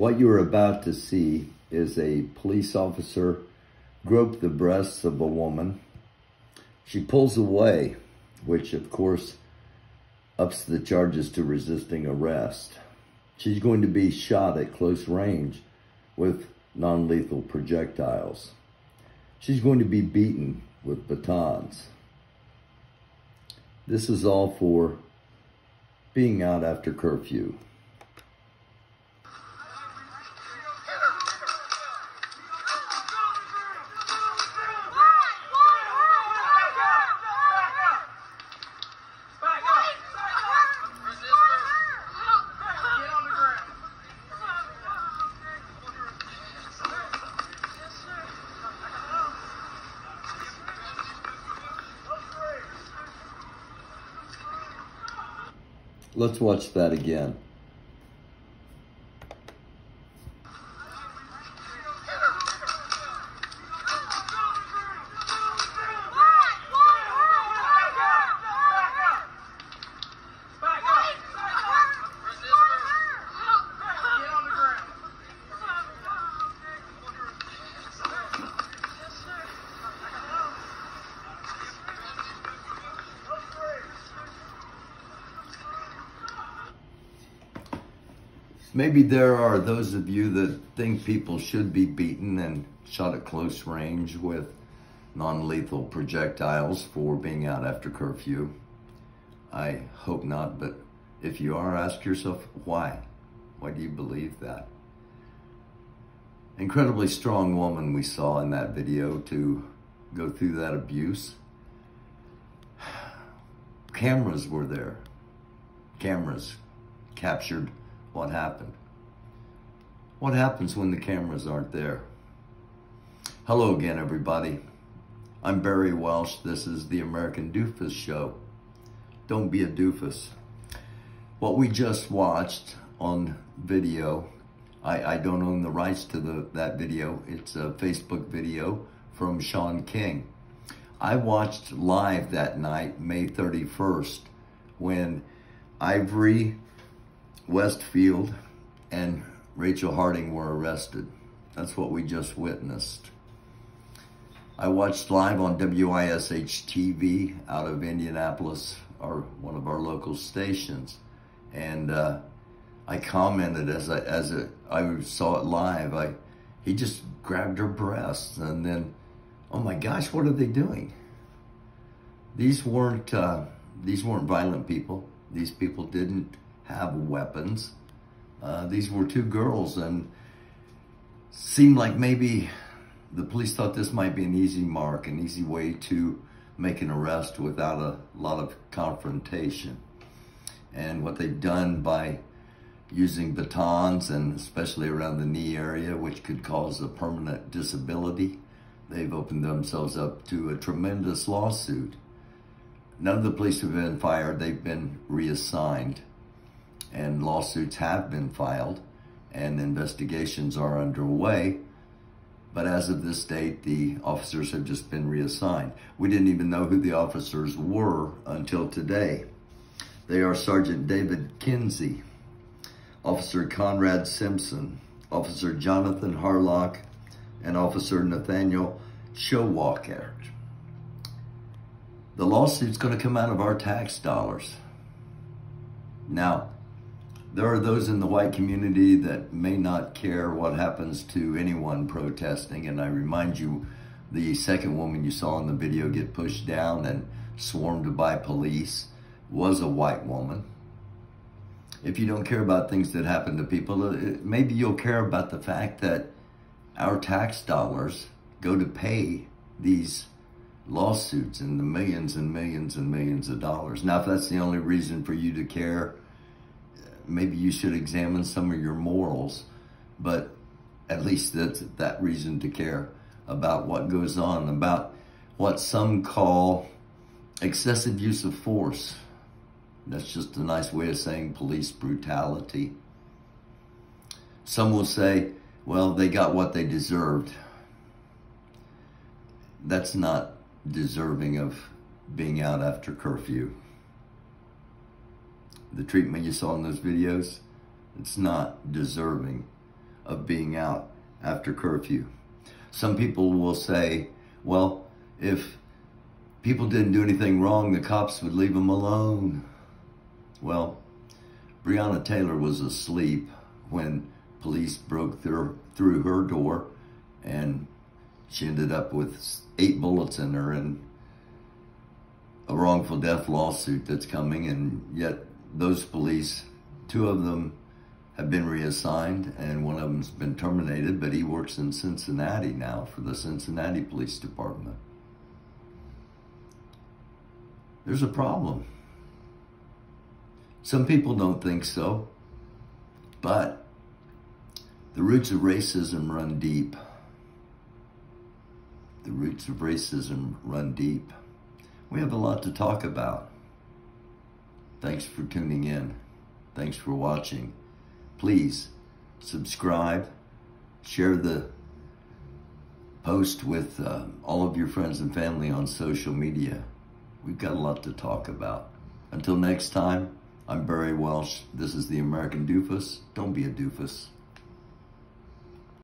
What you are about to see is a police officer grope the breasts of a woman. She pulls away, which of course ups the charges to resisting arrest. She's going to be shot at close range with non-lethal projectiles. She's going to be beaten with batons. This is all for being out after curfew. Let's watch that again. Maybe there are those of you that think people should be beaten and shot at close range with non-lethal projectiles for being out after curfew. I hope not, but if you are, ask yourself why? Why do you believe that? Incredibly strong woman we saw in that video to go through that abuse. Cameras were there. Cameras captured what happened. What happens when the cameras aren't there? Hello again, everybody. I'm Barry Welsh. This is the American Doofus Show. Don't be a doofus. What we just watched on video, I don't own the rights to that video. It's a Facebook video from Sean King. I watched live that night, May 31st, when Ivory Westfield and Rachel Harding were arrested. That's what we just witnessed. I watched live on WISH TV out of Indianapolis, one of our local stations, and I commented as I saw it live. He just grabbed her breasts, and then, oh my gosh, what are they doing? These weren't violent people. These people didn't have weapons. These were two girls, and seemed like maybe the police thought this might be an easy mark, an easy way to make an arrest without a lot of confrontation. And what they've done by using batons, and especially around the knee area, which could cause a permanent disability, they've opened themselves up to a tremendous lawsuit. None of the police have been fired. They've been reassigned. And lawsuits have been filed and investigations are underway. But as of this date, the officers have just been reassigned. We didn't even know who the officers were until today. They are Sergeant David Kinsey, Officer Conrad Simpson, Officer Jonathan Harlock, and Officer Nathaniel Showalker. The lawsuit's going to come out of our tax dollars. Now, there are those in the white community that may not care what happens to anyone protesting. And I remind you, the second woman you saw in the video get pushed down and swarmed by police was a white woman. If you don't care about things that happen to people, maybe you'll care about the fact that our tax dollars go to pay these lawsuits in the millions and millions and millions of dollars. Now, if that's the only reason for you to care, maybe you should examine some of your morals, but at least that's that reason to care about what goes on, about what some call excessive use of force. That's just a nice way of saying police brutality. Some will say, well, they got what they deserved. That's not deserving of being out after curfew. The treatment you saw in those videos, it's not deserving of being out after curfew. Some people will say, well, if people didn't do anything wrong, the cops would leave them alone. Well, Breonna Taylor was asleep when police broke through her door, and she ended up with 8 bullets in her and a wrongful death lawsuit that's coming. And yet those police, 2 of them have been reassigned and 1 of them's been terminated, but he works in Cincinnati now for the Cincinnati Police Department. There's a problem. Some people don't think so, but the roots of racism run deep. The roots of racism run deep. We have a lot to talk about. Thanks for tuning in. Thanks for watching. Please subscribe, share the post with all of your friends and family on social media. We've got a lot to talk about. Until next time, I'm Barry Welsh. This is the American Doofus. Don't be a doofus.